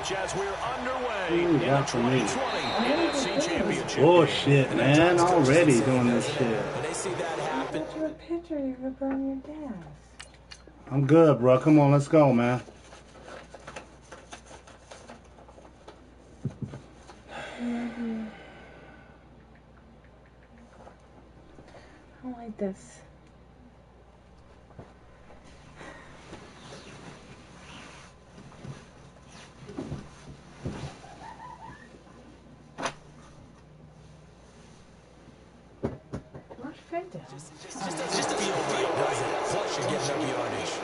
match as we're underway in the 2020 NFC Championship. Bullshit, man. Already doing this shit. When they see that happen. Get you a picture, you could burn your desk. I'm good, bro. Come on, let's go, man. I don't like this. Where's Fenton? Just doesn't feel right, does it? Plus, you're getting up yardage.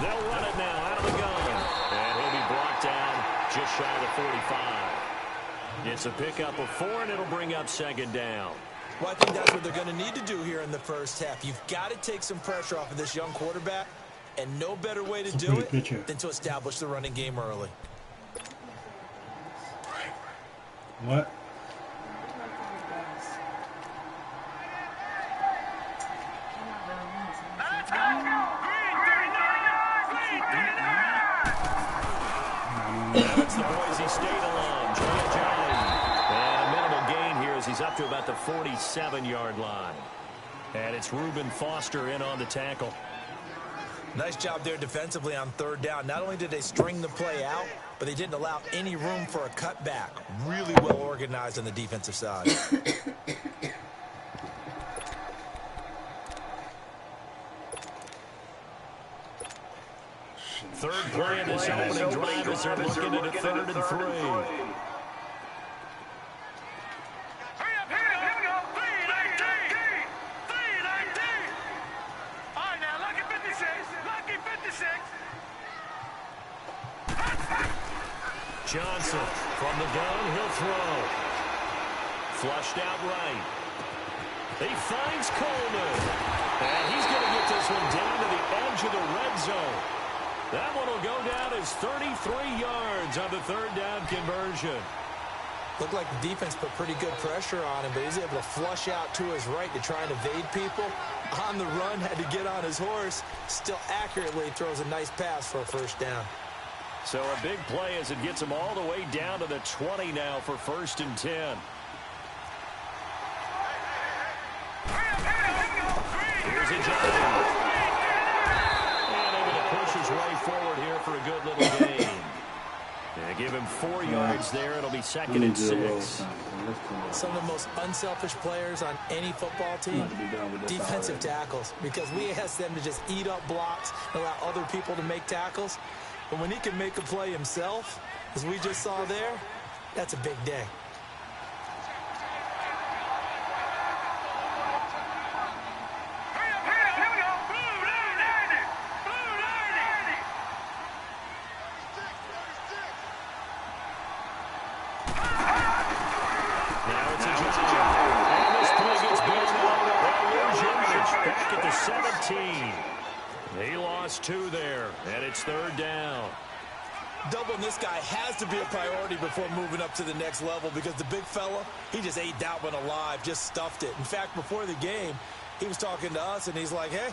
They'll run it now out of the gun. And he'll be brought down just shy of the 45. It's a pickup of 4, and it'll bring up second down. Well, I think that's what they're going to need to do here in the first half. You've got to take some pressure off of this young quarterback, and no better way to do it than to establish the running game early. What? That's the Boise State alum, Joey Johnny. And a minimal gain here as he's up to about the 47-yard line. And it's Reuben Foster in on the tackle. Nice job there defensively on third down. Not only did they string the play out, but they didn't allow any room for a cutback. Really well organized on the defensive side. Third play of this opening drive as they're looking at a 3rd and 3. Johnson from the gun, he'll throw. Flushed out right. He finds Coleman. And he's going to get this one down to the edge of the red zone. That one will go down as 33 yards on the 3rd down conversion. Looked like the defense put pretty good pressure on him, but he's able to flush out to his right to try and evade people. On the run, had to get on his horse. Still accurately throws a nice pass for a first down. So a big play as it gets him all the way down to the 20 now for 1st and 10. Here's a Johnson. And able to push his way forward here for a good little gain. And give him 4 yards there. It'll be 2nd and 6. Some of the most unselfish players on any football team, defensive tackles, because we ask them to just eat up blocks and allow other people to make tackles. But when he can make a play himself, as we just saw there, that's a big day. Now it's a Johnson. And this play gets blown out. There's yardage back at the 17. He lost 2 there, and it's 3rd down. Doubling this guy has to be a priority before moving up to the next level because the big fella, he just ate that one alive, just stuffed it. In fact, before the game, he was talking to us, and he's like, hey,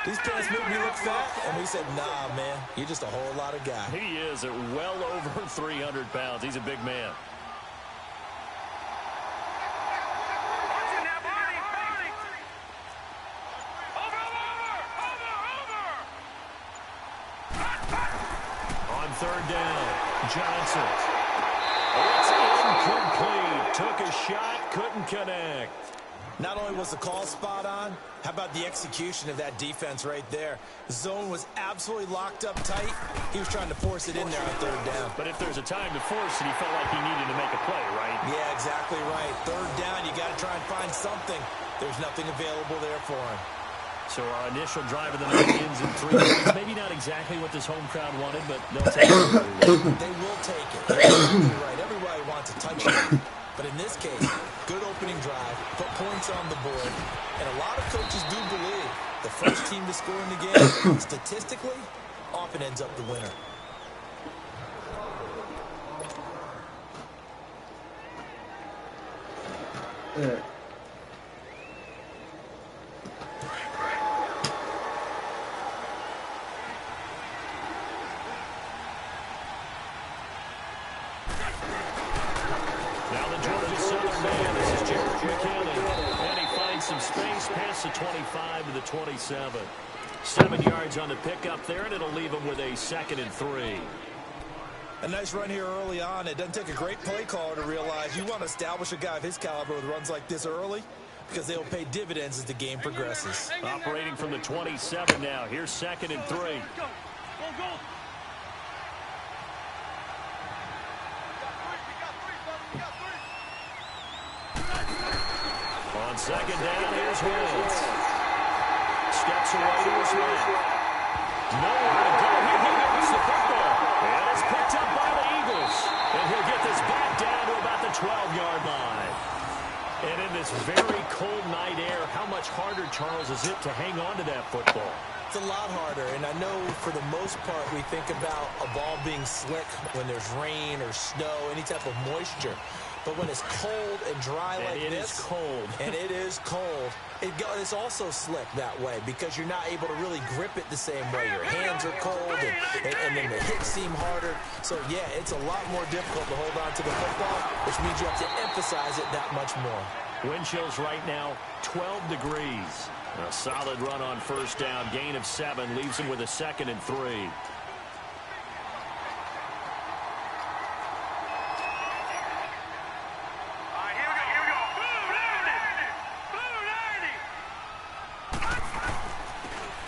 these pants make me look fat. And we said, nah, man, you're just a whole lot of guy. He is at well over 300 pounds. He's a big man. Third down, Johnson. It's incomplete. Took a shot, couldn't connect. Not only was the call spot on, how about the execution of that defense right there? The zone was absolutely locked up tight. He was trying to force it in there on 3rd down. But if there's a time to force it, he felt like he needed to make a play, right? Yeah, exactly right. 3rd down, you got to try and find something. There's nothing available there for him. So our initial drive of the night ends in 3 points. Maybe not exactly what this home crowd wanted, but they'll take it. They will take it. You're absolutely right. Everybody wants a touchdown. But in this case, good opening drive, put points on the board. And a lot of coaches do believe the first team to score in the game, statistically, often ends up the winner. Yeah. Past the 25 to the 27. 7 yards on the pickup there, and it'll leave him with a 2nd and 3. A nice run here early on. It doesn't take a great play caller to realize you want to establish a guy of his caliber with runs like this early because they'll pay dividends as the game progresses. Operating from the 27 now. Here's 2nd and 3. Go. On 2nd down, here's Wentz. Steps away to his left. Nowhere to go. He gets the football. And it's picked up by the Eagles. And he'll get this back down to about the 12-yard line. And in this very cold night air, how much harder, Charles, is it to hang on to that football? It's a lot harder, and I know for the most part we think about a ball being slick when there's rain or snow, any type of moisture. But when it's cold and dry like this, it is cold. And it is cold, it's also slick that way because you're not able to really grip it the same way. Your hands are cold, and then the hits seem harder. So, yeah, it's a lot more difficult to hold on to the football, which means you have to emphasize it that much more. Wind chills right now, 12 degrees. A solid run on 1st down. Gain of 7 leaves him with a 2nd and 3.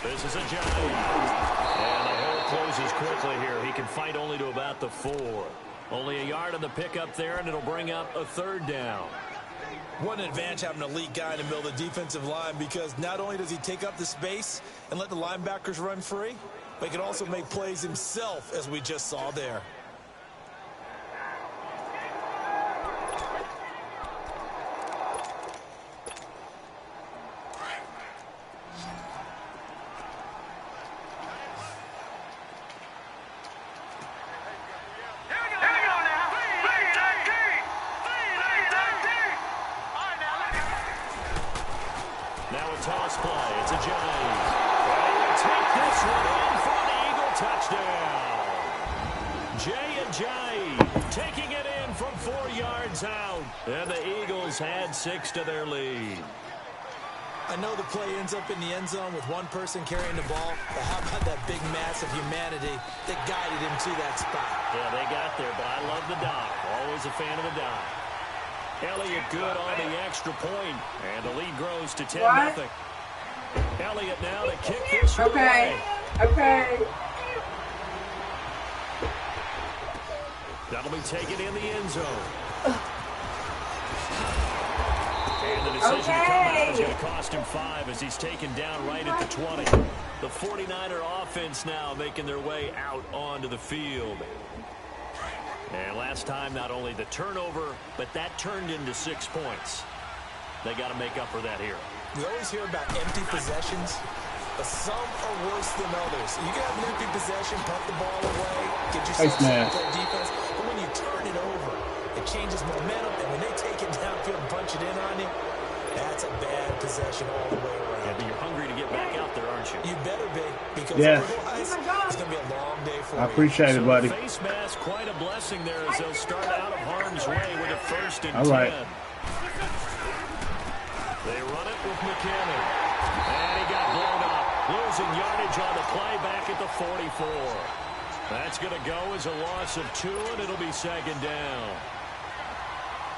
This is a giant. And the hole closes quickly here. He can fight only to about the 4. Only a yard on the pickup there, and it'll bring up a 3rd down. What an advantage having an elite guy in the middle of the defensive line because not only does he take up the space and let the linebackers run free, but he can also make plays himself, as we just saw there. Toss play. It's a giant. Well, we'll take this one in for the Eagle touchdown. Jay Ajayi taking it in from 4 yards out. And the Eagles had 6 to their lead. I know the play ends up in the end zone with one person carrying the ball, but how about that big mass of humanity that guided him to that spot? Yeah, they got there, but I love the dive. Always a fan of the dive. Elliott good on the extra point, and the lead grows to 10-0. Elliott now to kick this away. Okay. That'll be taken in the end zone. And the decision to come out is going to cost him 5 as he's taken down right at the 20. The 49er offense now making their way out onto the field. And last time, not only the turnover, but that turned into 6 points. They got to make up for that here. We always hear about empty possessions, but some are worse than others. You can have an empty possession, punt the ball away, get yourself some good defense, but when you turn it over, it changes momentum, and when they take it downfield and punch it in on you, that's a bad possession all the way around. Yeah, but you're hungry to get back out there, aren't you? You better be, because otherwise it's going to be a long day for you. I appreciate it, buddy. Face mask, quite a blessing there as they'll start out of harm's way with a 1st and 10. All right. They run it with McKinnon. And he got blown up. Losing yardage on the play back at the 44. That's going to go as a loss of 2, and it'll be 2nd down.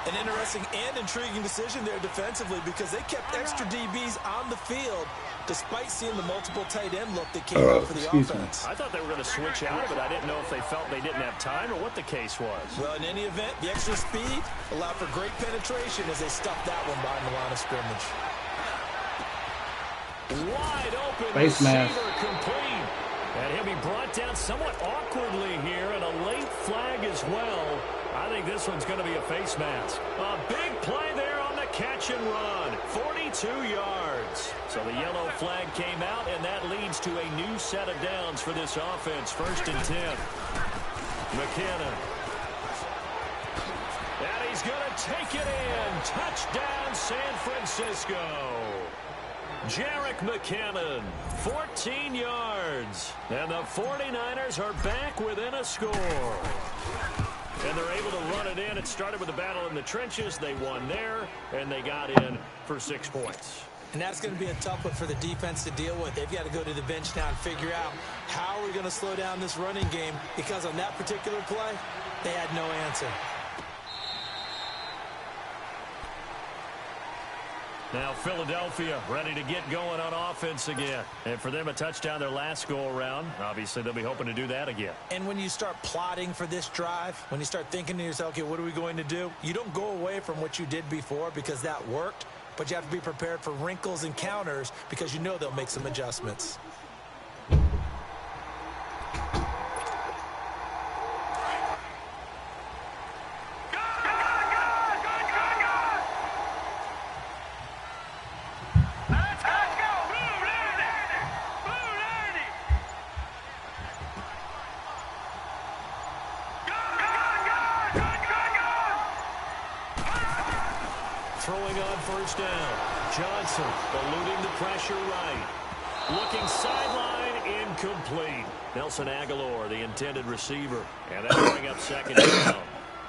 An interesting and intriguing decision there defensively because they kept extra DBs on the field despite seeing the multiple tight end look that came out for the offense. I thought they were going to switch out of it. I didn't know if they felt they didn't have time or what the case was. Well, in any event, the extra speed allowed for great penetration as they stuffed that one behind the line of scrimmage. Wide open. Face mask. Complete. And he'll be brought down somewhat awkwardly here, and a late flag as well. I think this one's going to be a face mask. A big play there on the catch and run. 42 yards. So the yellow flag came out, and that leads to a new set of downs for this offense. 1st and 10. McKinnon. And he's going to take it in. Touchdown, San Francisco. Jerick McKinnon, 14 yards. And the 49ers are back within a score. And they're able to run it in. It started with a battle in the trenches. They won there, and they got in for 6 points. And that's going to be a tough one for the defense to deal with. They've got to go to the bench now and figure out how are we going to slow down this running game, because on that particular play, they had no answer. Now Philadelphia ready to get going on offense again. And for them, a touchdown their last go-around. Obviously, they'll be hoping to do that again. And when you start plotting for this drive, when you start thinking to yourself, okay, what are we going to do? You don't go away from what you did before because that worked, but you have to be prepared for wrinkles and counters because you know they'll make some adjustments. Throwing on 1st down. Johnson eluding the pressure right. Looking sideline, incomplete. Nelson Aguilar, the intended receiver. And that'll bring up 2nd down.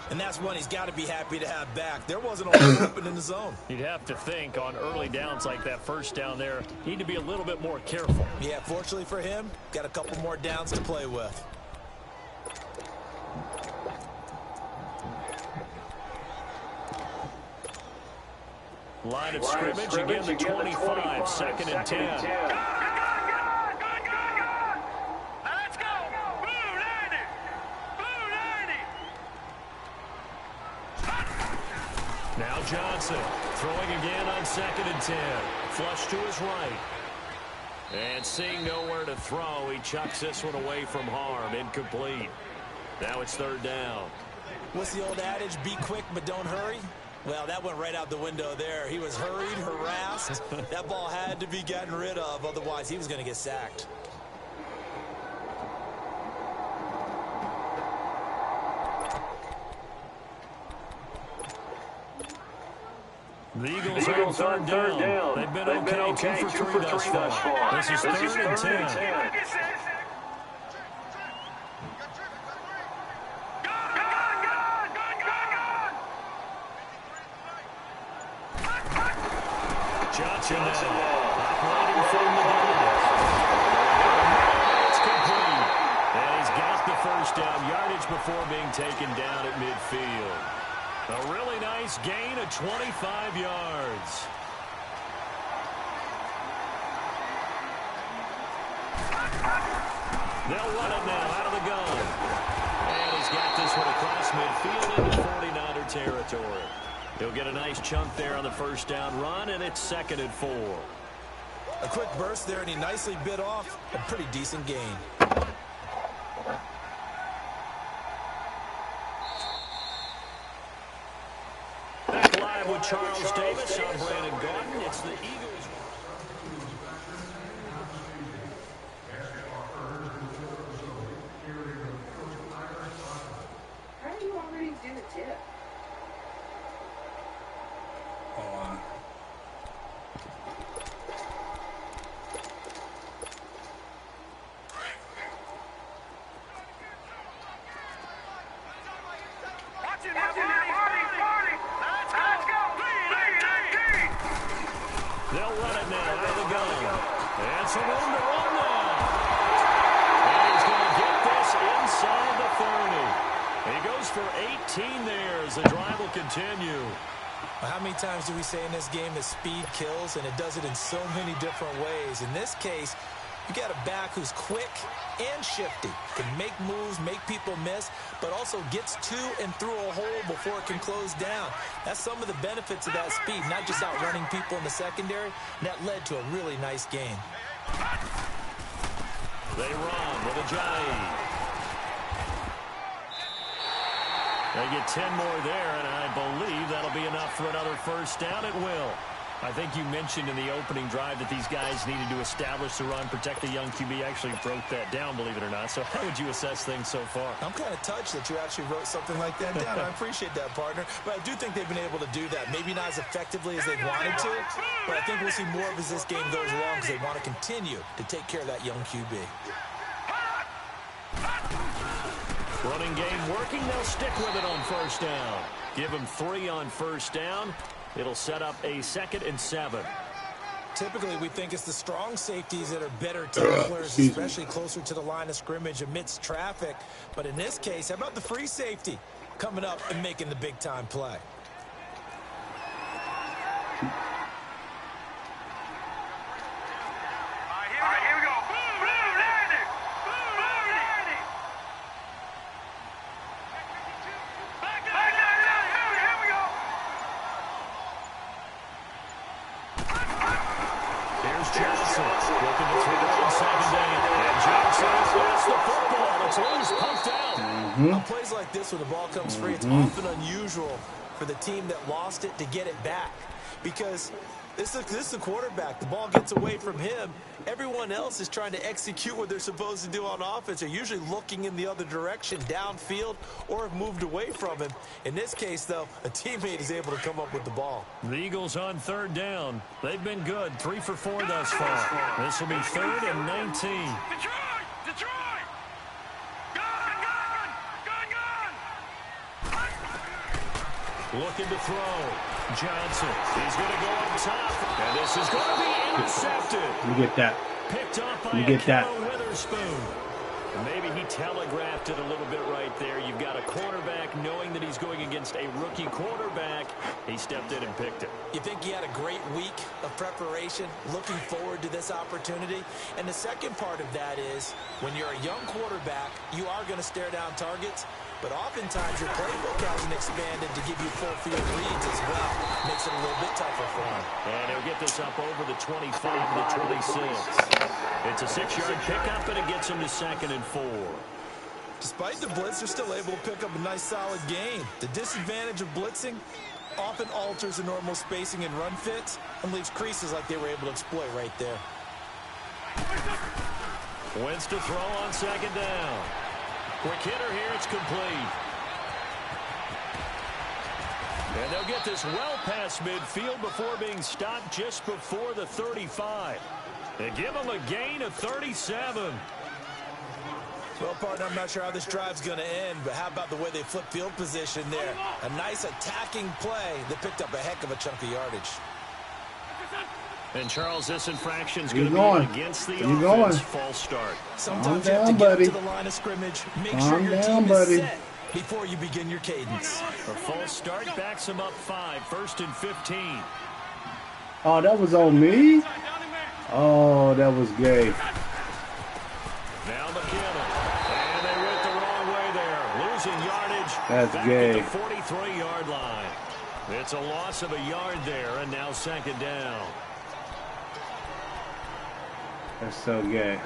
And that's one he's got to be happy to have back. There wasn't a hole open in the zone. You'd have to think on early downs like that 1st down there, you need to be a little bit more careful. Yeah, fortunately for him, got a couple more downs to play with. Line of scrimmage, again the 25, 2nd and 10. Let's go! Blue 90! Blue 90! Now Johnson throwing again on 2nd and 10. Flush to his right. And seeing nowhere to throw, he chucks this one away from harm. Incomplete. Now it's 3rd down. What's the old adage? Be quick, but don't hurry. Well, that went right out the window there. He was hurried, harassed. That ball had to be gotten rid of, otherwise he was going to get sacked. The Eagles are on 3rd down. They've been okay, 2 for 3 thus far. This is 3rd and 10. Johnson operating from the gun. It's complete. And he's got the 1st down yardage before being taken down at midfield. A really nice gain of 25 yards. They'll run it now out of the gun. And he's got this one across midfield into 49er territory. He'll get a nice chunk there on the 1st down run, and it's 2nd and 4. A quick burst there, and he nicely bit off a pretty decent gain. Back live with Charles Davis. I'm Brandon Gordon. It's the Eagles. How do you already do the tip? They'll run it now out of the gun. And some room to run now. And he's going to get this inside the 30. He goes for 18 there as the drive will continue. How many times do we say in this game that speed kills, and it does it in so many different ways? In this case, You got a back who's quick and shifty, can make moves, make people miss, but also gets to and through a hole before it can close down. That's some of the benefits of that speed, not just outrunning people in the secondary. And that led to a really nice game. They run with Ajayi. They get 10 more there, and I believe that'll be enough for another first down. It will. I think you mentioned in the opening drive that these guys needed to establish the run, protect the young QB. Actually broke that down, believe it or not. So how would you assess things so far? I'm kind of touched that you actually wrote something like that down. I appreciate that, partner. But I do think they've been able to do that. Maybe not as effectively as they wanted to, but I think we'll see more of as this game goes along because they want to continue to take care of that young QB. Running game working. They'll stick with it on first down. Give them 3 on first down. It'll set up a 2nd and 7. Typically, we think it's the strong safeties that are better tacklers, especially closer to the line of scrimmage amidst traffic. But in this case, how about the free safety coming up and making the big-time play? Here we go. Blue, Landy. Blue, Landy. Back down. Here we go. Here's Johnson looking to throw it on 2nd down. And Johnson has the football. It's loose, pumped out. On plays like this, when the ball comes free, it's often unusual for the team that lost it to get it back. Because this is the quarterback. The ball gets away from him. Everyone else is trying to execute what they're supposed to do on offense. They're usually looking in the other direction, downfield, or have moved away from him. In this case, though, a teammate is able to come up with the ball. The Eagles on 3rd down. They've been good. 3 for 4 thus far. This will be 3rd and 19. Detroit. Looking to throw. Johnson. He's going to go up top. And this is going to be intercepted. You get that. Picked up by You get that. Witherspoon. Maybe he telegraphed it a little bit right there. You've got a quarterback knowing that he's going against a rookie quarterback. He stepped in and picked it. You think he had a great week of preparation, looking forward to this opportunity? And the second part of that is, when you're a young quarterback, you are going to stare down targets, but oftentimes your playbook hasn't expanded to give you full field reads as well. Makes it a little bit tougher for him. And he'll get this up over the 25 to the 26. It's a 6-yard pickup, and it gets him to 2nd and 4. Despite the blitz, they're still able to pick up a nice, solid gain. The disadvantage of blitzing often alters the normal spacing and run fits and leaves creases like they were able to exploit right there. Wentz to throw on 2nd down. Quick hitter here. It's complete. And they'll get this well past midfield before being stopped just before the 35. They give them a gain of 37. Well, partner, I'm not sure how this drive's going to end, but how about the way they flip field position there? A nice attacking play that picked up a heck of a chunk of yardage. And Charles, this infraction's going to be against the offense. False start. Sometimes you have to get up to the line of scrimmage, make sure your team is set before you begin your cadence. A false start backs him up 5, 1st and 15. Oh, that was on me? Oh, that was gay. Now McKinnon. And they went the wrong way there. Losing yardage. That's back gay. at the 43-yard line. It's a loss of a yard there, and now 2nd down. That's so gay.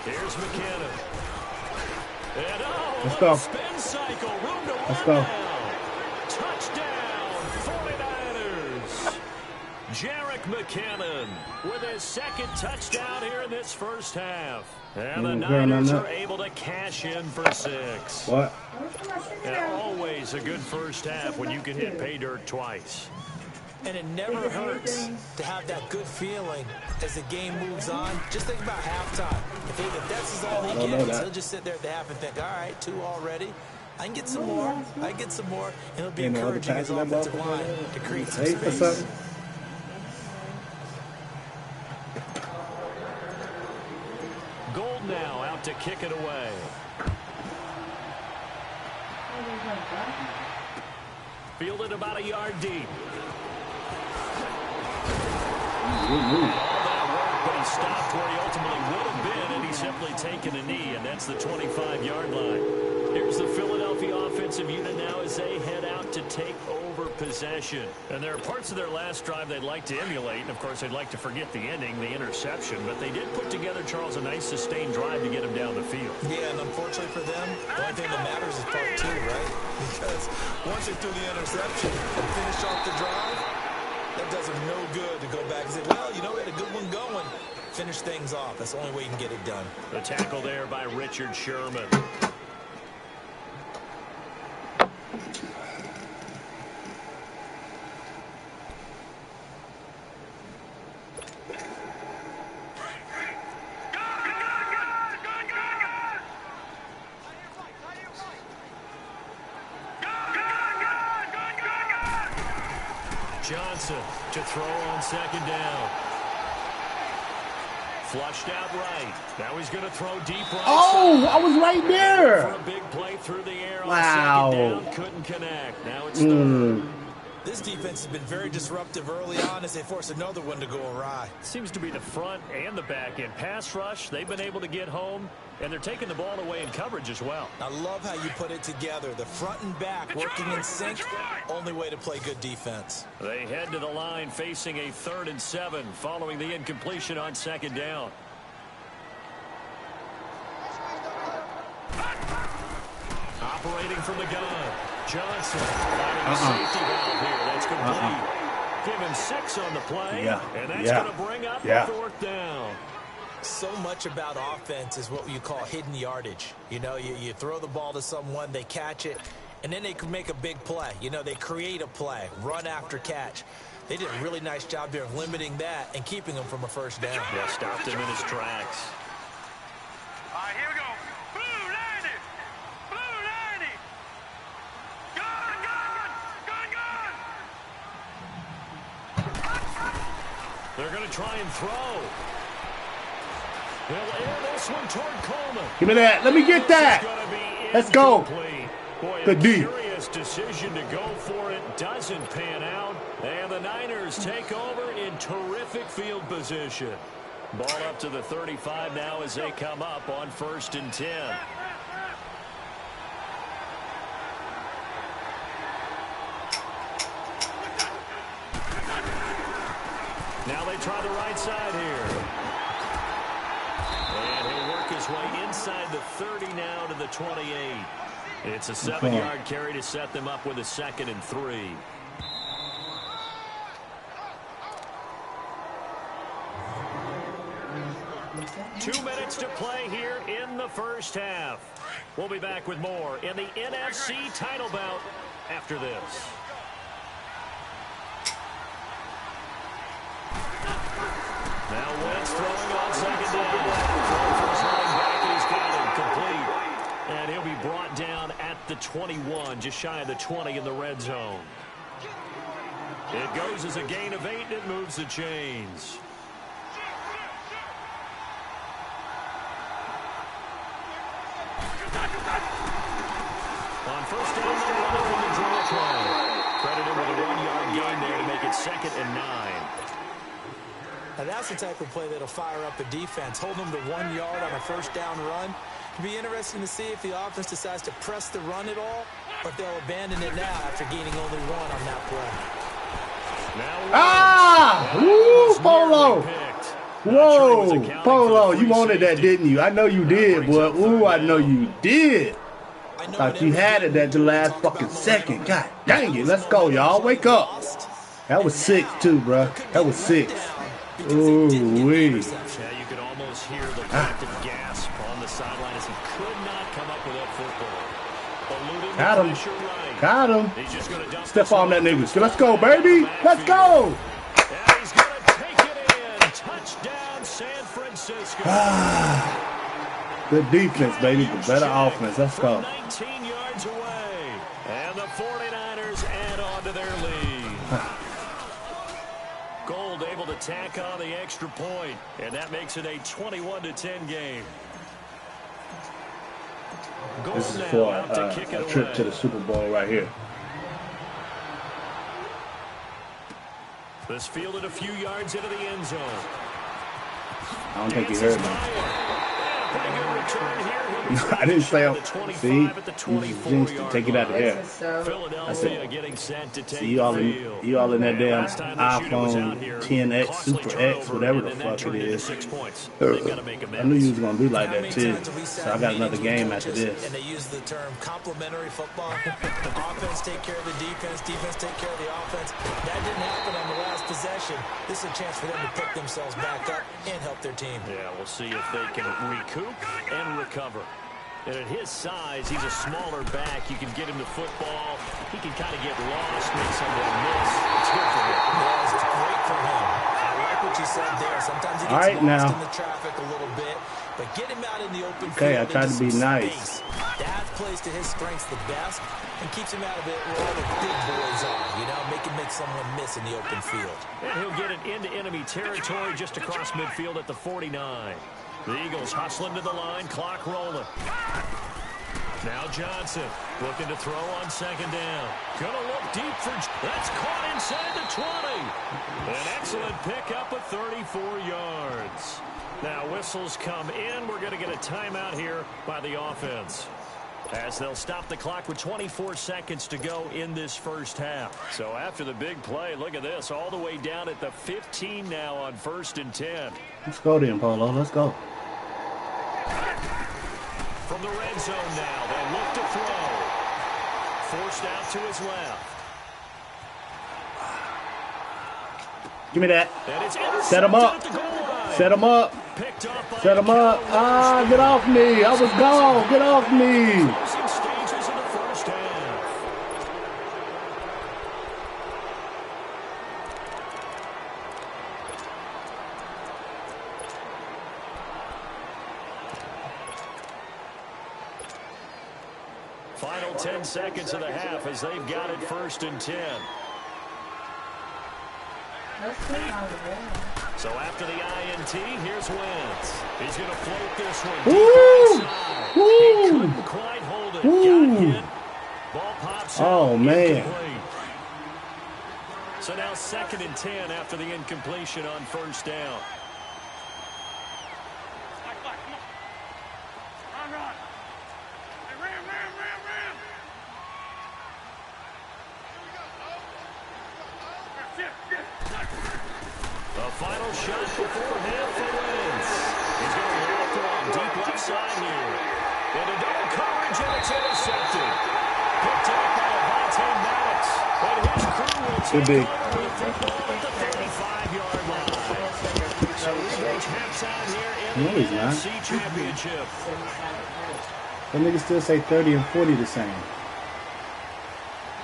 Here's McKinnon. And Let's go. spin cycle. Room to Let's run go. now. Touchdown, 49ers. Jerick McKinnon with his 2nd touchdown here in this first half. And the Niners are able to cash in for 6. What? And always a good first half when you can hit pay dirt twice. And it never hurts to have that good feeling as the game moves on. Just think about halftime. If that's all he gets, he'll just sit there at the half and think, all right, 2 already. I can get some more. I can get some more. And it'll be encouraging his offensive line to create some space. now out to kick it away. Fielded about a yard deep. Good move. But he stopped where he ultimately would have been, and he's simply taken a knee, and that's the 25-yard line. Here's the Philadelphia offensive unit now as they head out to take over possession. And there are parts of their last drive they'd like to emulate, and of course they'd like to forget the ending, the interception, but they did put together, Charles, a nice sustained drive to get him down the field. Yeah, and unfortunately for them, the only thing that matters is part two, right? Because once they threw the interception and finished off the drive, that does them no good to go back and say, well, you know, we had a good one going. Finish things off. That's the only way you can get it done. The tackle there by Richard Sherman. Johnson to throw on second down. Flushed out right. Now he's going to throw deep right. Oh, I was right there. For a big play through the air Wow. on second down. Couldn't connect. Now it's third. This defense has been very disruptive early on as they force another one to go awry. Seems to be the front and the back end. Pass rush, they've been able to get home, and they're taking the ball away in coverage as well. I love how you put it together. The front and back working in sync. Only way to play good defense. They head to the line facing a 3rd and 7 following the incompletion on second down. Operating from the gun. Johnson finding a safety valve here. That's complete. Give him 6 on the play, and that's going to bring up the 4th down. So much about offense is what you call hidden yardage. You know, you throw the ball to someone, they catch it, and then they can make a big play. You know, they create a play, run after catch. They did a really nice job there of limiting that and keeping him from a first down. Yeah, stopped him in his tracks. All right, here we go. Blue 90. Blue 90. Gun, gun, gun, gun. They're going to try and throw. They'll air this one toward Coleman. Give me that. Let me get that. Let's go. Boy, Good D. Curious decision to go for it. Doesn't pan out. And the Niners take over in terrific field position. Ball up to the 35 now as they come up on 1st and 10. Now they try the right side here. And he'll work his way inside the 30 now to the 28. It's a 7-yard carry to set them up with a 2nd and 3. Two minutes to play here in the first half. We'll be back with more in the NFC title bout after this. Now Wentz throwing on second down. Throw for his running back, and he's got him complete. And he'll be brought down at the 21, just shy of the 20 in the red zone. It goes as a gain of 8, and it moves the chains. On first down, they're running from the draw play. Credited with a 1-yard gain there to make it 2nd and 9. Now that's the type of play that'll fire up a defense. Hold them to 1 yard on a first down run. It'll be interesting to see if the offense decides to press the run at all, or if they'll abandon it now after gaining only 1 on that play. Woo, Polo. Whoa, Polo, you wanted that, didn't you? I know you did, boy. Ooh, I know you did. Thought you had it at the last fucking second. God dang it. Let's go, y'all. Wake up. That was 6, too, bro. That was 6. Ooh, wee. Yeah, you could almost hear the collective gasp on the sideline as he could not come up with that football. Got him. Right. Got him. He's just gonna dump Step on that nigga. Let's go, baby. Let's go. And he's going to take it in. Touchdown, San Francisco. Good defense, baby. The better offense. Let's go. 19 yards away. And the 49ers add on to their lead. Gold able to tack on the extra point, and that makes it a 21-10 game. This is for a trip to the Super Bowl right here. This fielded a few yards into the end zone. I don't think he heard me. Pretty good return here. I didn't say, see, you jinxed it. Take it out of here. Philadelphia getting set to take see, you all in that damn iPhone 10X, Super X, whatever the fuck it is. I knew you was going to be like that too. So I got another game after this. And they use the term complementary football. Offense take care of the defense, defense take care of the offense. That didn't happen on the last possession. This is a chance for them to pick themselves back up and help their team. Yeah, we'll see if they can recoup and recover. And at his size, he's a smaller back. You can get him the football. He can kind of get lost, make someone miss. It's good for him. Yeah, it's great for him. I like what you said there. Sometimes he gets lost in the traffic a little bit, but get him out in the open field. Okay, I tried to be nice. That plays to his strengths the best and keeps him out of it where all the big boys are. You know, make someone miss in the open field. And he'll get it into enemy territory just across midfield at the 49. The Eagles hustling to the line, clock rolling. Now Johnson looking to throw on second down. Gonna look deep for... That's caught inside the 20. An excellent pickup of 34 yards. Now whistles come in. We're going to get a timeout here by the offense, as they'll stop the clock with 24 seconds to go in this first half. So after the big play, look at this, all the way down at the 15 now on 1st and 10. Let's go then, Polo. Let's go. From the red zone now, they look to throw. Forced out to his left. Give me that. Set him up. Set him up. Set him up. Ah, get off me. I was gone. Get off me. Closing stages in the first half. Final 10 seconds of the half as they've got it 1st and 10. So after the INT, here's Wentz. He's going to float this one deep outside. He couldn't quite hold it. Got hit. Ball pops out. Oh, man. Incomplete. So now 2nd and 10 after the incompletion on 1st down. The final shot before half for Wentz. He's going to walk on deep left side here. Into double coverage, and it's intercepted. Picked up by Avonte Maddox. But his crew will take over with the football at the 35-yard line. So we reach halftime here in the NFC Championship. That nigga still say 30 and 40 the same.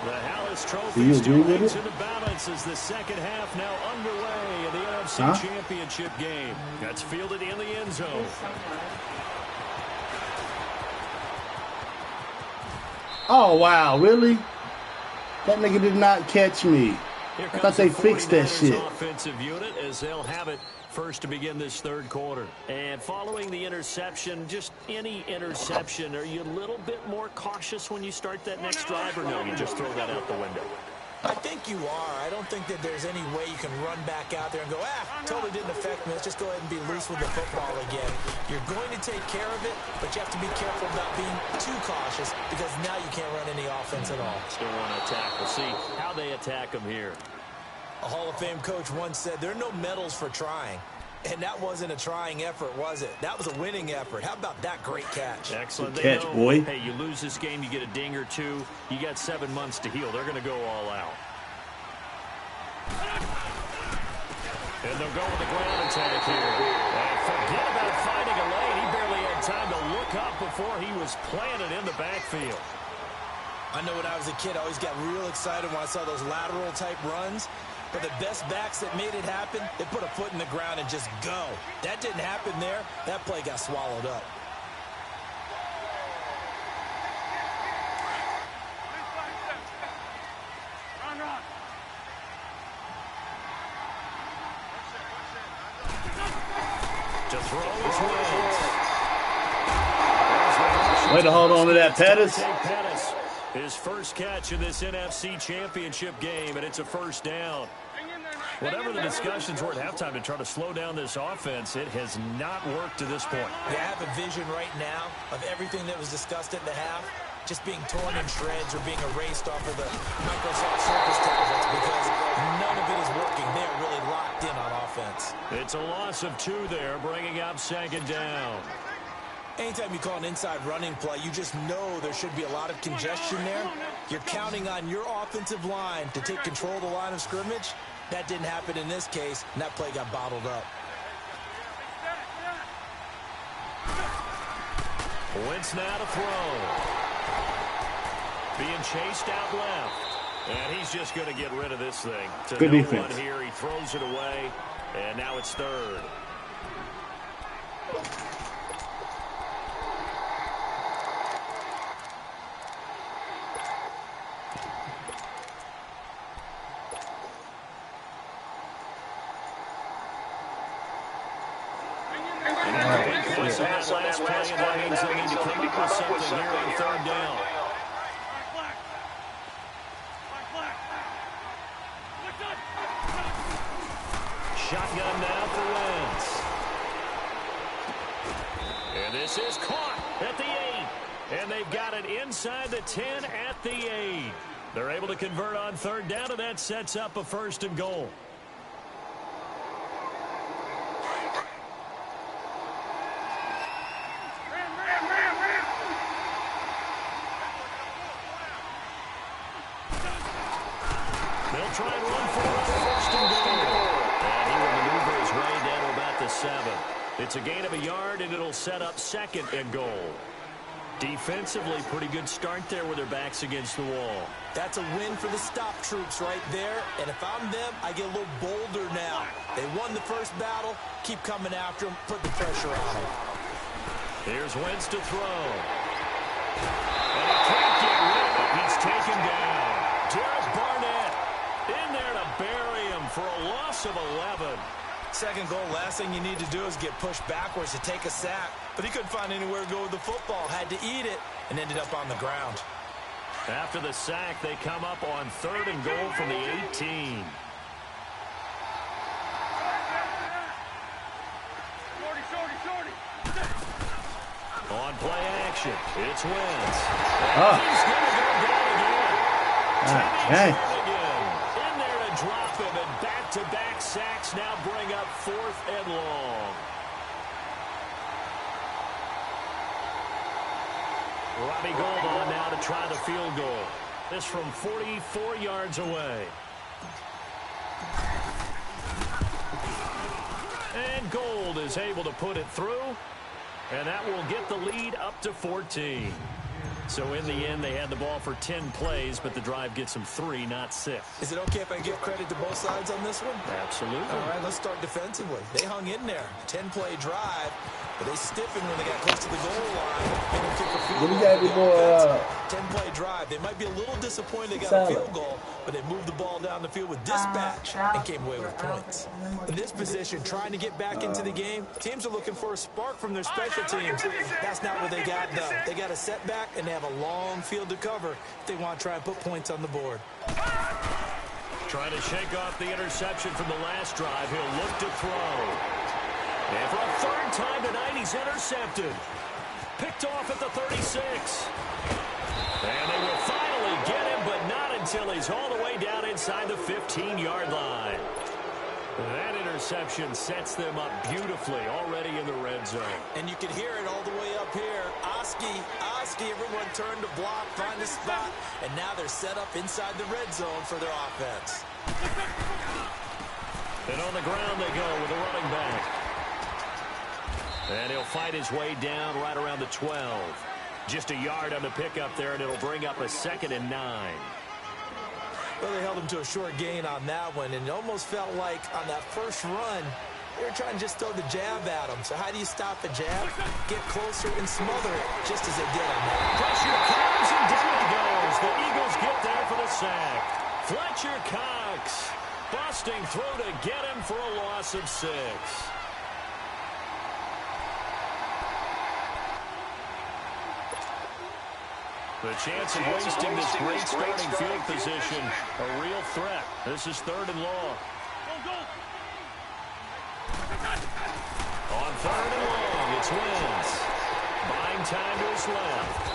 The Hallis Trophy Do you agree with it? to the balance as the second half now underway in the NFC Championship game. That's fielded in the end zone. Oh, wow. Really? That nigga did not catch me. I thought they fixed that shit. Offensive unit as they'll have it first to begin this third quarter. And following the interception, just any interception, are you a little bit more cautious when you start that next drive, or no, you just throw that out the window? I think you are. I don't think that there's any way you can run back out there and go, totally didn't affect me. Let's just go ahead and be loose with the football again. You're going to take care of it, but you have to be careful about being too cautious because now you can't run any offense at all. Still want to attack. We'll see how they attack them here. A Hall of Fame coach once said, there are no medals for trying. And that wasn't a trying effort, was it? That was a winning effort. How about that great catch? Excellent catch, boy. Hey, you lose this game, you get a ding or two. You got 7 months to heal. They're going to go all out. And they'll go with the ground attack here. And forget about finding a lane. He barely had time to look up before he was planted in the backfield. I know when I was a kid, I always got real excited when I saw those lateral-type runs. But the best backs that made it happen, they put a foot in the ground and just go. That didn't happen there. That play got swallowed up. To throw his Wentz. There's the motion Way to hold on to that, Pettis. His first catch in this NFC Championship game, and it's a first down. Whatever the discussions were at halftime to try to slow down this offense, it has not worked to this point. They have a vision right now of everything that was discussed at the half just being torn in shreds or being erased off of the Microsoft Surface tablets because none of it is working. They're really locked in on offense. It's a loss of 2 there, bringing up second down. Anytime you call an inside running play, you just know there should be a lot of congestion there. You're counting on your offensive line to take control of the line of scrimmage. That didn't happen in this case, and that play got bottled up. Wentz now to throw. Being chased out left. And he's just going to get rid of this thing. To Good no defense. one here. He throws it away, and now it's third. Last play, and that means they need to come up with something here on third down. Shotgun now for Wentz. And this is caught at the 8. And they've got it inside the 10 at the 8. They're able to convert on third down, and that sets up a 1st and goal. They'll try and run for it, 1st and goal. And he will maneuver his way down to about the 7. It's a gain of a yard, and it'll set up 2nd and goal. Defensively, pretty good start there with their backs against the wall. That's a win for the stop troops right there. And if I'm them, I get a little bolder now. They won the first battle. Keep coming after them. Put the pressure on them. Here's Wentz to throw. And he can't get rid of it. He's taken down. Derek Barnett in there to bury him for a loss of 11. 2nd goal, last thing you need to do is get pushed backwards to take a sack. But he couldn't find anywhere to go with the football. Had to eat it and ended up on the ground. After the sack, they come up on 3rd and goal from the 18. On play action, it's Wentz. He's going to go down again. In there to drop him, and back-to-back sacks now bring up 4th and long. Robbie Gould on now to try the field goal. This from 44 yards away. And Gould is able to put it through. And that will get the lead up to 14. So in the end, they had the ball for 10 plays, but the drive gets them 3, not 6. Is it okay if I give credit to both sides on this one? Absolutely. All right, let's start defensively. They hung in there. 10-play drive, but they stiffened when they got close to the goal line. Made them kick a field goal. 10-play drive. They might be a little disappointed they got a field goal, but they moved the ball down the field with dispatch and came away with points. In this position, trying to get back into the game, teams are looking for a spark from their special teams. That's not what they got, though. They got a setback, and they have a long field to cover if they want to try and put points on the board. Trying to shake off the interception from the last drive. He'll look to throw. And for a 3rd time tonight, he's intercepted. Picked off at the 36. And they will finally get him, but not until he's all the way down inside the 15-yard line. That interception sets them up beautifully already in the red zone. And you can hear it all the way up here. Oski, everyone turned to block, find a spot, and now they're set up inside the red zone for their offense. And on the ground they go with a running back. And he'll fight his way down right around the 12. Just a yard on the pickup there, and it'll bring up a 2nd and 9. Well, they held him to a short gain on that one, and it almost felt like on that first run, they were trying to just throw the jab at him. So how do you stop the jab? Get closer and smother it, just as they did on that. Pressure comes, and down he goes. The Eagles get there for the sack. Fletcher Cox busting through to get him for a loss of 6. The chance of wasting this great starting field position, a real threat. This is 3rd and long. On 3rd and long, it's Wentz. Buying time to his left.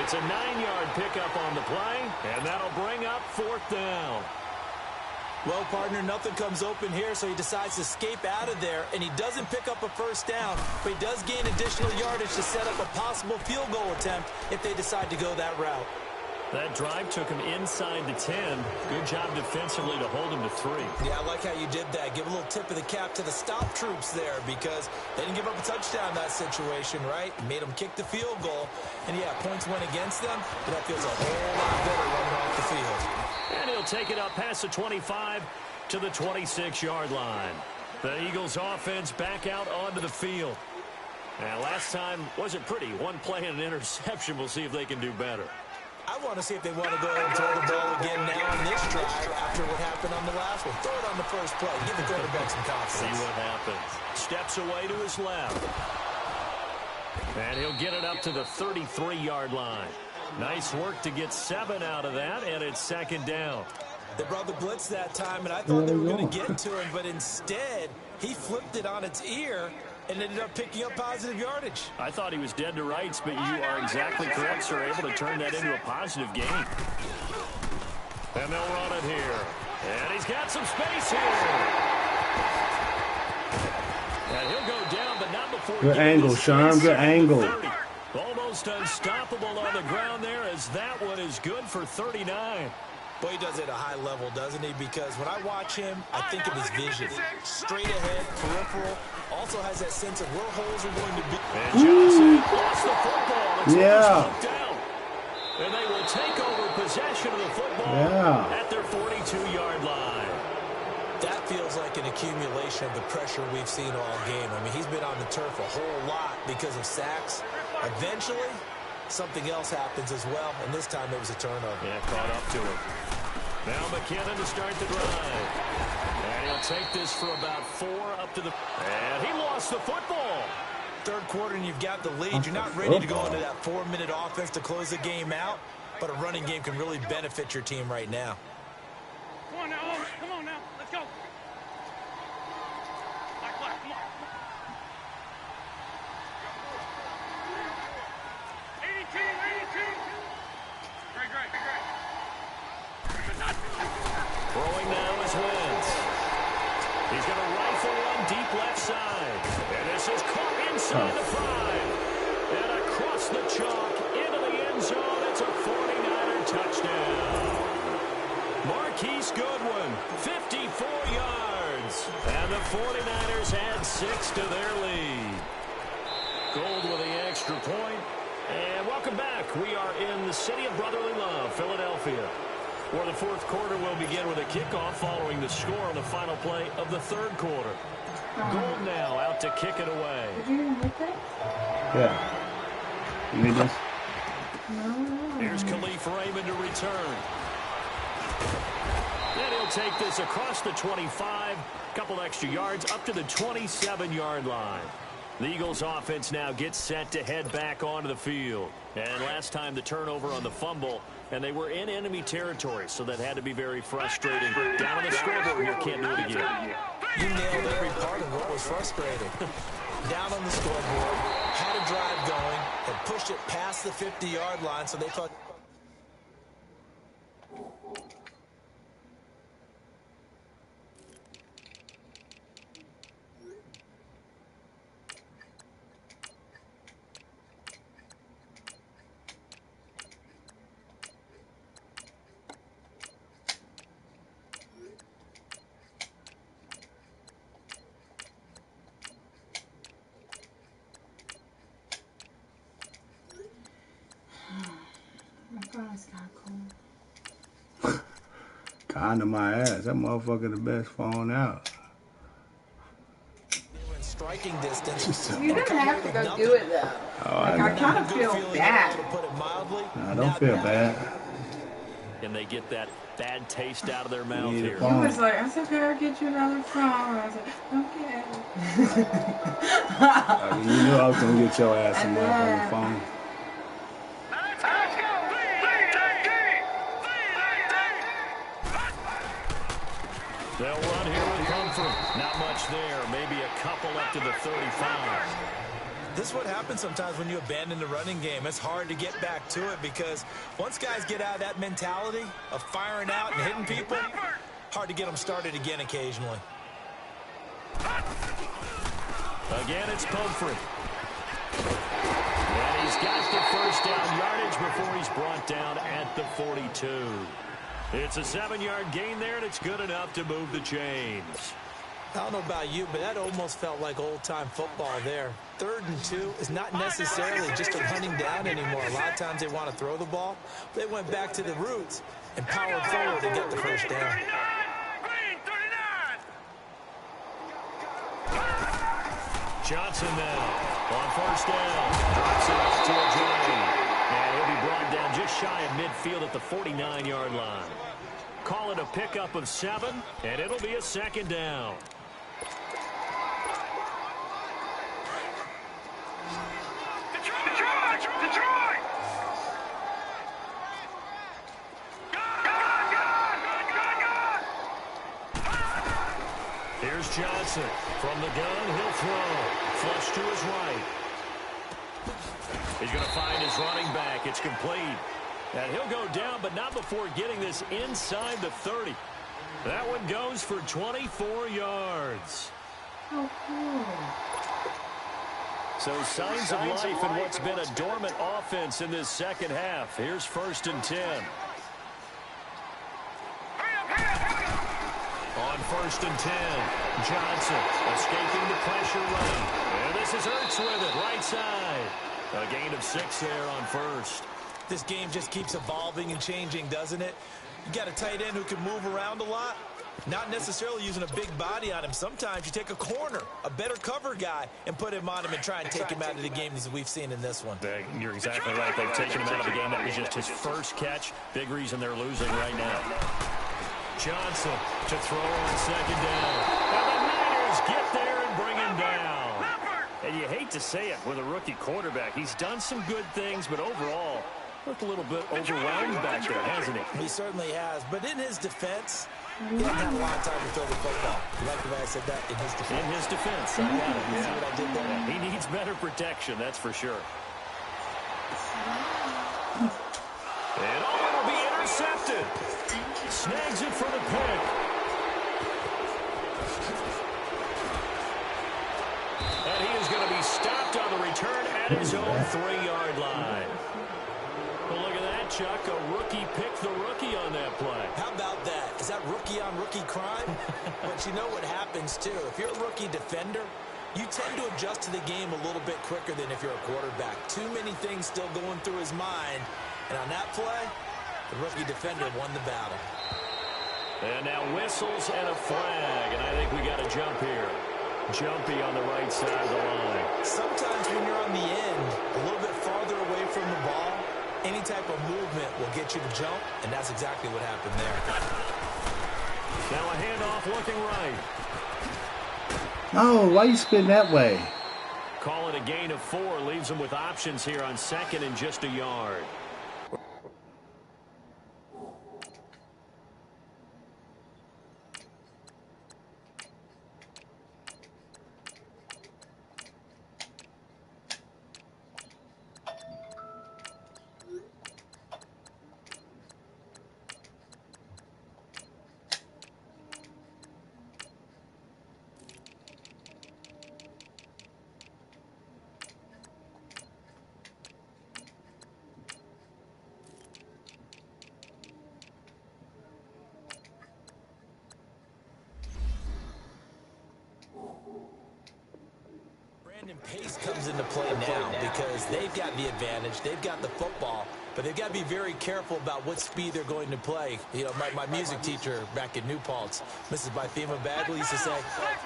It's a 9-yard pickup on the play, and that'll bring up 4th down. Well, partner, nothing comes open here, so he decides to escape out of there, and he doesn't pick up a first down, but he does gain additional yardage to set up a possible field goal attempt if they decide to go that route. That drive took him inside the 10. Good job defensively to hold him to 3. Yeah, I like how you did that. Give a little tip of the cap to the stop troops there because they didn't give up a touchdown in that situation, right? Made them kick the field goal. And, yeah, points went against them, but that feels a whole lot better running off the field. And he'll take it up past the 25 to the 26-yard line. The Eagles offense back out onto the field. And last time wasn't pretty. One play and an interception. We'll see if they can do better. I want to see if they want to go ahead and throw the ball again now on this drive after what happened on the last one. Throw it on the first play. Give the quarterback some confidence. See what happens. Steps away to his left. And he'll get it up to the 33-yard line. Nice work to get 7 out of that, and it's 2nd down. They brought the blitz that time, and I thought they were going to get to him, but instead he flipped it on its ear and ended up picking up positive yardage. I thought he was dead to rights, but you are exactly correct, sir. Able to turn that into a positive gain. And they'll run it here. And he's got some space here. And he'll go down, but not before. Good angle, Sean. Good angle. Almost unstoppable on the ground there as that one is good for 39. Boy, he does it at a high level, doesn't he? Because when I watch him, I think of his vision. Straight ahead, peripheral. Also has that sense of where holes are going to be. And Johnson lost the football. It's Yeah. And they will take over possession of the football at their 42-yard line. That feels like an accumulation of the pressure we've seen all game. I mean, he's been on the turf a whole lot because of sacks. Eventually, something else happens as well, and this time it was a turnover. Yeah, caught up to him. Now McKinnon to start the drive. And he'll take this for about 4 up to the... And he lost the football. Third quarter and you've got the lead. You're not ready to go into that 4-minute offense to close the game out, but a running game can really benefit your team right now. Come on now, Owen. Come on now. Let's go. Come on. 82. Great. Throwing now is Wentz. He's going to rifle one deep left side. And this is caught inside the 5. And across the chalk into the end zone. It's a 49er touchdown. Marquise Goodwin, 54 yards. And the 49ers add 6 to their lead. Gold with the extra point. And welcome back. We are in the city of brotherly love, Philadelphia, where the 4th quarter will begin with a kickoff following the score on the final play of the 3rd quarter. Gold now out to kick it away. Did you even hit that? Yeah. You need this? No. Here's Khalif Raymond to return. Then he'll take this across the 25, couple extra yards up to the 27-yard line. The Eagles offense now gets set to head back onto the field. And last time the turnover on the fumble, and they were in enemy territory, so that had to be very frustrating. Down on the scoreboard here, can't do it again. You nailed every part of what was frustrating. Down on the scoreboard, had a drive going, and pushed it past the 50-yard line, so they thought... Kinda my ass. That motherfucker the best phone out. Striking distance. You didn't have to go do it though. I kind of feel bad. I don't feel bad. And they get that bad taste out of their mouth here. He was like, I said, okay, I'll get you another phone. I was like, okay. You knew I was gonna get your ass a motherfucking phone. They'll run here with Humphrey. Not much there. Maybe a couple up to the 35. This is what happens sometimes when you abandon the running game. It's hard to get back to it because once guys get out of that mentality of firing out and hitting people, hard to get them started again occasionally. Again, it's Pumphrey. And he's got the first down yardage before he's brought down at the 42. It's a 7-yard gain there, and it's good enough to move the chains. I don't know about you, but that almost felt like old-time football there. 3rd and 2 is not necessarily just a running down anymore. A lot of times they want to throw the ball. They went back to the roots and powered forward to get the first down. Johnson now on first down. Drops it off to a drain. And he'll be brought down just shy of midfield at the 49-yard line. Call it a pickup of 7, and it'll be a 2nd down. Detroit! Here's Johnson. From the gun, he'll throw. Flush to his right. He's going to find his running back. It's complete. And he'll go down, but not before getting this inside the 30. That one goes for 24 yards. Oh, cool. So signs of life in what's been a dormant offense in this second half. Here's 1st and 10. On 1st and 10, Johnson escaping the pressure run. And this is Ertz with it, right side. A gain of 6 there on 1st. This game just keeps evolving and changing, doesn't it? You got a tight end who can move around a lot. Not necessarily using a big body on him. Sometimes you take a corner, a better cover guy, and put him on him and try and take him out of the game as we've seen in this one. You're exactly right. They've taken him out of the game. That was just his first catch. Big reason they're losing right now. Johnson to throw on 2nd down. And the Niners get there and bring him down. And you hate to say it with a rookie quarterback. He's done some good things, but overall, looked a little bit overwhelmed back there, hasn't he? He certainly has. But in his defense, he didn't have a lot of time to throw the football. You like the way I said that? In his defense. In his defense. I got it. You see what I did there? He needs better protection, that's for sure. And it'll be intercepted. Snags it for the pick. And he is going to be stopped on the return at his own 3-yard line. Well, look at that, Chuck. A rookie picked the rookie on that play. How about that? Is that rookie-on-rookie crime? But you know what happens, too. If you're a rookie defender, you tend to adjust to the game a little bit quicker than if you're a quarterback. Too many things still going through his mind. And on that play, the rookie defender won the battle. And now whistles and a flag. And I think we got a jump here. Jumpy on the right side of the line. Sometimes when you're on the end, a little bit farther away from the ball, any type of movement will get you to jump, and that's exactly what happened there. Now a handoff looking right. Oh, why you spin that way? Call it a gain of 4. Leaves them with options here on 2nd and just a yard. Pace comes into play now because they've got the advantage. They've got the football, but they've got to be very careful about what speed they're going to play. You know, my music teacher back in New Paltz, Mrs. Bythema Bagley, used to say,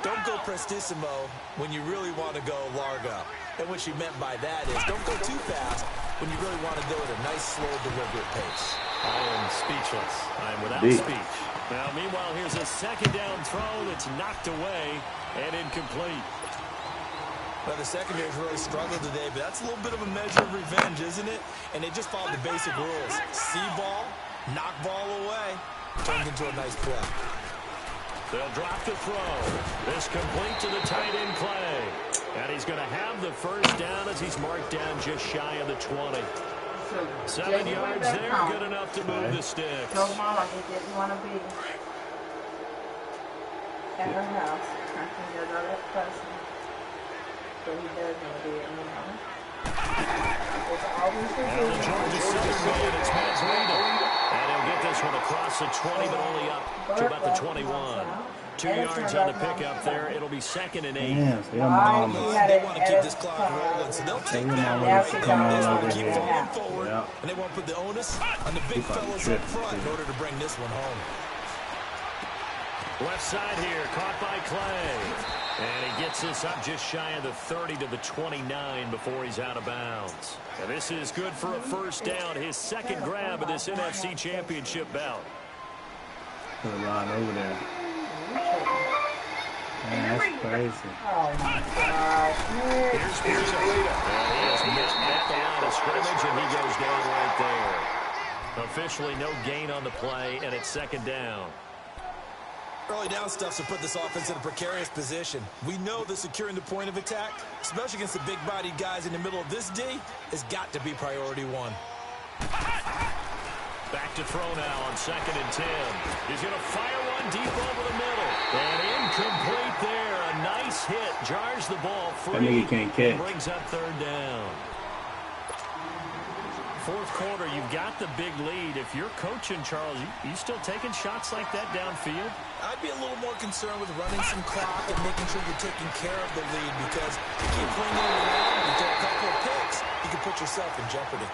don't go prestissimo when you really want to go largo. And what she meant by that is don't go too fast when you really want to go at a nice, slow, deliberate pace. I am speechless. I am without speech. Now, meanwhile, here's a 2nd down throw that's knocked away and incomplete. Well, the secondary's really struggled today, but that's a little bit of a measure of revenge, isn't it? And they just followed the basic rules. See ball, knock ball away, turned into a nice play. They'll drop the throw. This complete to the tight end Clay. And he's going to have the first down as he's marked down just shy of the 20. 7 yards there, good enough to move the sticks. Told Mama he didn't want to be at her house. I think that's all that fussing. But he does want to be at my house. It's always the Now the Georgia Southern man, it's Matt Breida. And he'll get this one across the 20, but only up to about the 21. 2 yards on the pickup there. It'll be 2nd and 8. Damn, so your They mama. want to keep this clock rolling, so they'll take that. They keep falling forward, and they want to put the onus on the big fellas up front in order to bring this one home. Left side here, caught by Clay. And he gets this up just shy of the 30 to the 29 before he's out of bounds. And this is good for a first down, his second grab of this NFC Championship bout. Put a line over there. Man, that's crazy. Oh my gosh. Here's Breida. And he is met at the line of scrimmage, and he goes down right there. Officially no gain on the play, and it's 2nd down. Early down stuff to put this offense in a precarious position. We know that securing the point of attack, especially against the big-bodied guys in the middle of this D, has got to be priority one. Back to throw now on 2nd and 10. He's going to fire one deep over the middle. And incomplete there. A nice hit. Jars the ball free. That nigga can't catch. Brings up 3rd down. 4th quarter, you've got the big lead. If you're coaching, Charles, you still taking shots like that downfield? I'd be a little more concerned with running some clock and making sure you're taking care of the lead, because if you keep bringing it around, you throw a couple of picks, you can put yourself in jeopardy.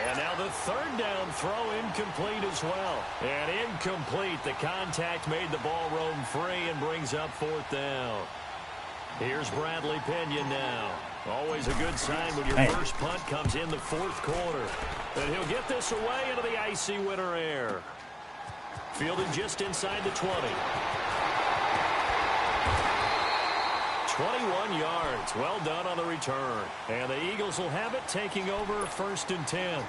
And now the 3rd down throw incomplete as well. And incomplete. The contact made the ball roam free and brings up 4th down. Here's Bradley Pinion now. Always a good sign when your first punt comes in the 4th quarter. And he'll get this away into the icy winter air. Fielded just inside the 20. 21 yards. Well done on the return. And the Eagles will have it, taking over 1st and 10.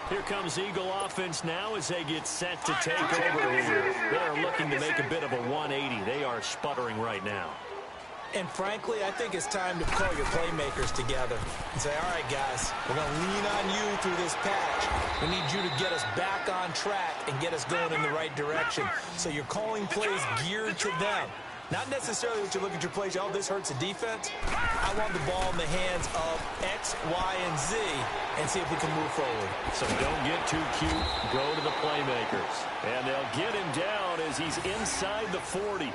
Here comes Eagle offense now as they get set to take over here. They're looking to make a bit of a 180. They are sputtering right now. And frankly, I think it's time to call your playmakers together and say, all right, guys, we're going to lean on you through this patch. We need you to get us back on track and get us going in the right direction. So you're calling plays geared to them. Not necessarily that you look at your plays, oh, this hurts the defense. I want the ball in the hands of X, Y, and Z and see if we can move forward. So don't get too cute. Go to the playmakers. And they'll get him down as he's inside the 40.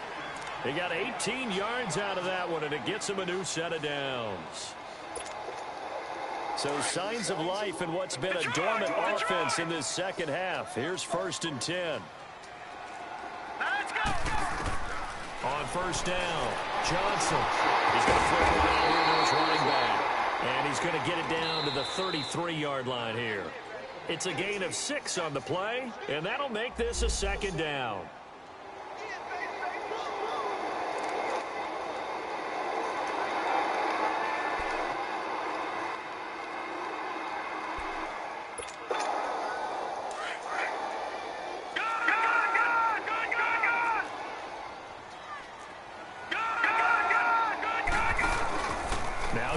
They got 18 yards out of that one, and it gets him a new set of downs. So signs of life in what's been a dormant offense in this second half. Here's 1st and 10. Let's go! On 1st down, Johnson. He's going to throw it around here to his running back. And he's going to get it down to the 33-yard line here. It's a gain of 6 on the play, and that'll make this a 2nd down.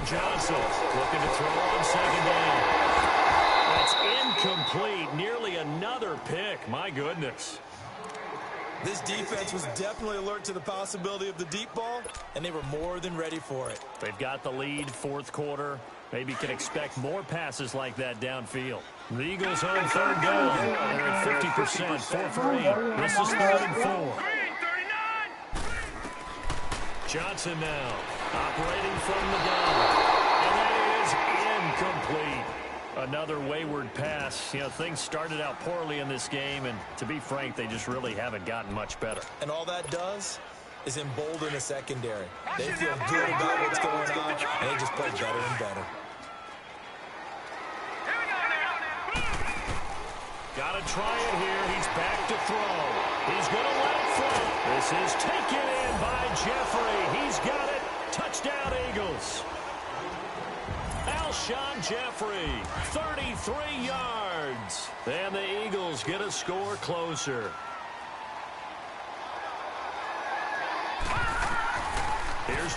Johnson looking to throw on 2nd down. That's incomplete. Nearly another pick. My goodness. This defense was definitely alert to the possibility of the deep ball, and they were more than ready for it. They've got the lead, 4th quarter. Maybe can expect more passes like that downfield. The Eagles on 3rd down. They're at 50%, 4 for 8. This is 3rd and 4. Johnson now operating from the gun. And that is incomplete. Another wayward pass. You know, things started out poorly in this game, and to be frank, they just really haven't gotten much better. And all that does is embolden the secondary. They feel good about what's going on, and they just play better and better. Got to try it here. He's back to throw. He's going to let it fly. This is taken in by Jeffrey. He's got it. Touchdown, Eagles. Alshon Jeffrey, 33 yards. And the Eagles get a score closer.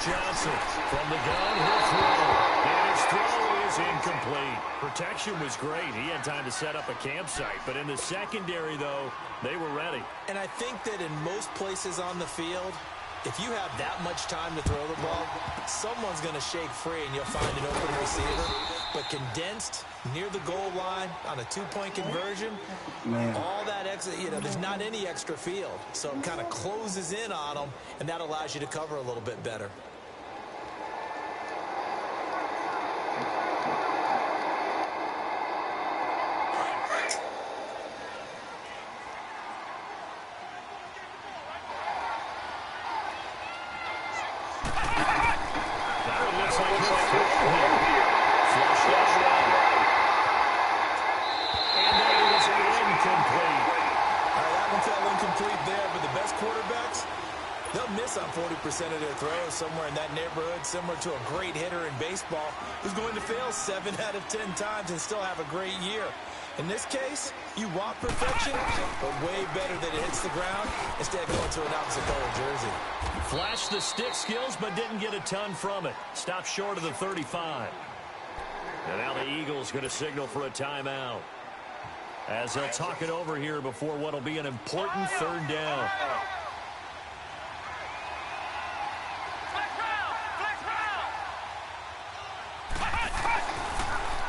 Johnson from the gun. He'll throw. And his throw is incomplete. Protection was great. He had time to set up a campsite. But in the secondary, though, they were ready. And I think that in most places on the field, if you have that much time to throw the ball, someone's going to shake free and you'll find an open receiver. But condensed near the goal line on a two-point conversion, all that extra, there's not any extra field. So it kind of closes in on them, and that allows you to cover a little bit better. On 40% of their throws, somewhere in that neighborhood, similar to a great hitter in baseball who's going to fail 7 out of 10 times and still have a great year. In this case, you want perfection, but way better that it hits the ground instead of going to an opposite color jersey. Flashed the stick skills, but didn't get a ton from it. Stopped short of the 35. And now the Eagles going to signal for a timeout, as they'll talk it over here before what will be an important third down.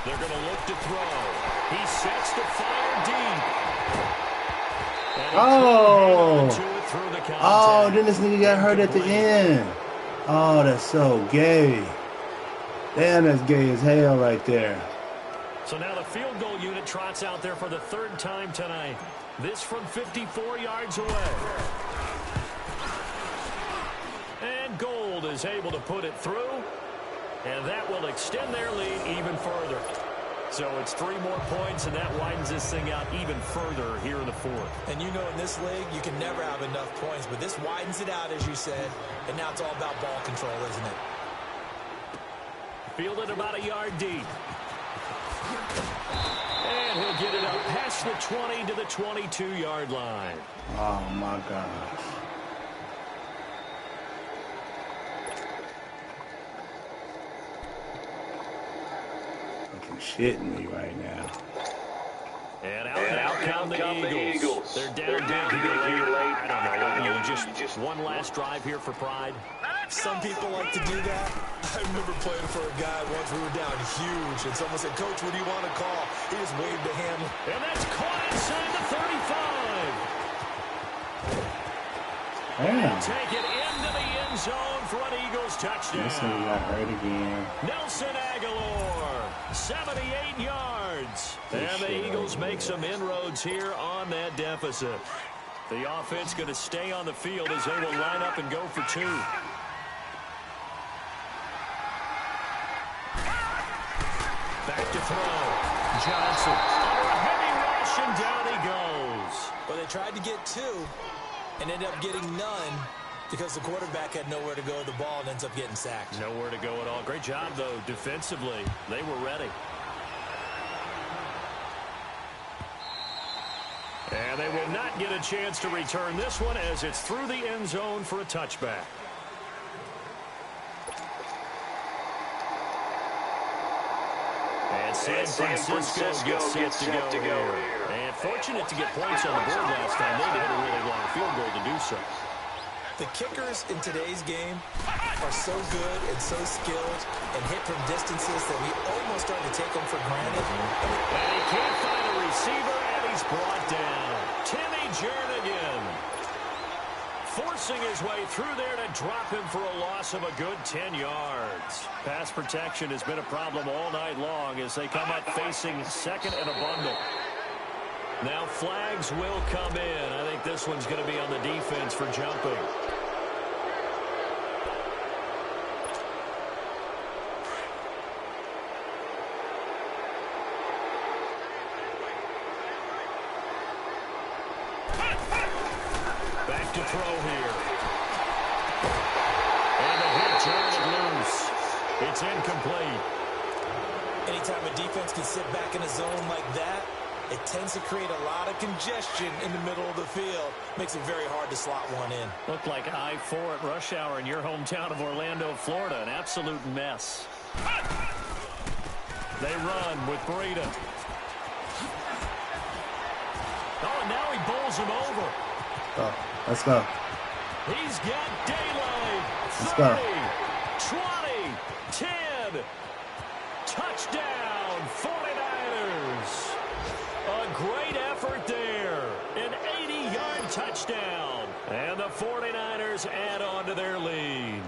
They're going to look to throw. He sets to fire deep. Oh, then this nigga got hurt at the end. Oh, that's so gay. Damn, that's gay as hell right there. So now the field goal unit trots out there for the third time tonight. This from 54 yards away. And Gold is able to put it through. And that will extend their lead even further. So it's 3 more points, and that widens this thing out even further here in the fourth. And you know in this league, you can never have enough points, but this widens it out, as you said, and now it's all about ball control, isn't it? Fielded about a yard deep. And he'll get it up past the 20 to the 22-yard line. Oh, my gosh. Shitting me right now. And out come the Eagles. They're down big here late. I don't know. Just one last drive here for pride. Some people like to do that. I remember playing for a guy once. We were down huge, and someone said, "Coach, what do you want to call?" He just waved a hand. And that's caught inside the 35. Damn. Take it into the end zone for an Eagles touchdown. This thing got hurt again. Nelson Aguilar, 78 yards. And the Eagles make some inroads here on that deficit. The offense going to stay on the field as they will line up and go for 2. Back to throw. Johnson under a heavy rush, and down he goes. Well, they tried to get 2 and ended up getting none because the quarterback had nowhere to go with the ball and ends up getting sacked. Nowhere to go at all. Great job, though, defensively. They were ready. And they will not get a chance to return this one as it's through the end zone for a touchback. And San Francisco gets set to go here. And fortunate to get points on the board last time. They had to hit a really long field goal to do so. The kickers in today's game are so good and so skilled and hit from distances that we almost start to take them for granted. And he can't find a receiver, and he's brought down. Timmy Jernigan forcing his way through there to drop him for a loss of a good 10 yards. Pass protection has been a problem all night long as they come up facing second and a bundle. Now flags will come in. I think this one's going to be on the defense for jumping. Back to throw here. And the hit turned it loose. It's incomplete. Anytime a defense can sit back in a zone like that, It tends to create a lot of congestion in the middle of the field. Makes it very hard to slot one in. Looked like I-4 at rush hour in your hometown of Orlando, Florida. An absolute mess. They run with Breida. Oh, and now he bowls him over. Oh, let's go. He's got daylight. 30, Let's go. 20, 10. Touchdown, 49ers. A great effort there. An 80-yard touchdown. And the 49ers add on to their lead.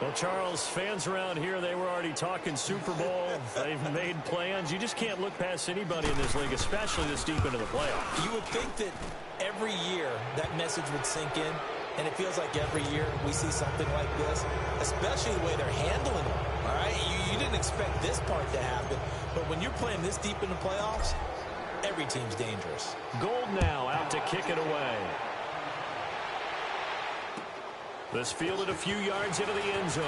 Well, Charles, fans around here, they were already talking Super Bowl. They've made plans. You just can't look past anybody in this league, especially this deep into the playoffs. You would think that every year that message would sink in, and it feels like every year we see something like this, especially the way they're handling it. All right, you didn't expect this part to happen, but when you're playing this deep in the playoffs, every team's dangerous. Gold now out to kick it away. This fielded a few yards into the end zone.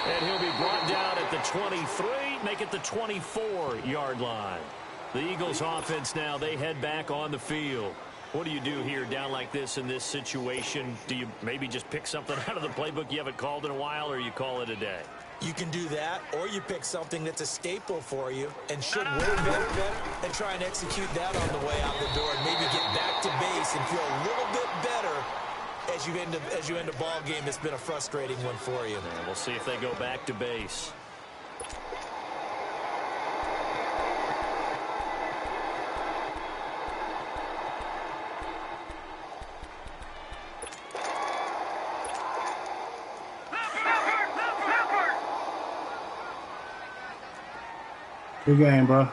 And he'll be brought down at the 23, make it the 24-yard line. The Eagles offense now, they head back on the field. What do you do here down like this in this situation? Do you maybe just pick something out of the playbook you haven't called in a while, or you call it a day? You can do that, or you pick something that's a staple for you and should work better and try and execute that on the way out the door and maybe get back to base and feel a little bit better as you end a ball game that's been a frustrating one for you. And we'll see if they go back to base. Good game, bro.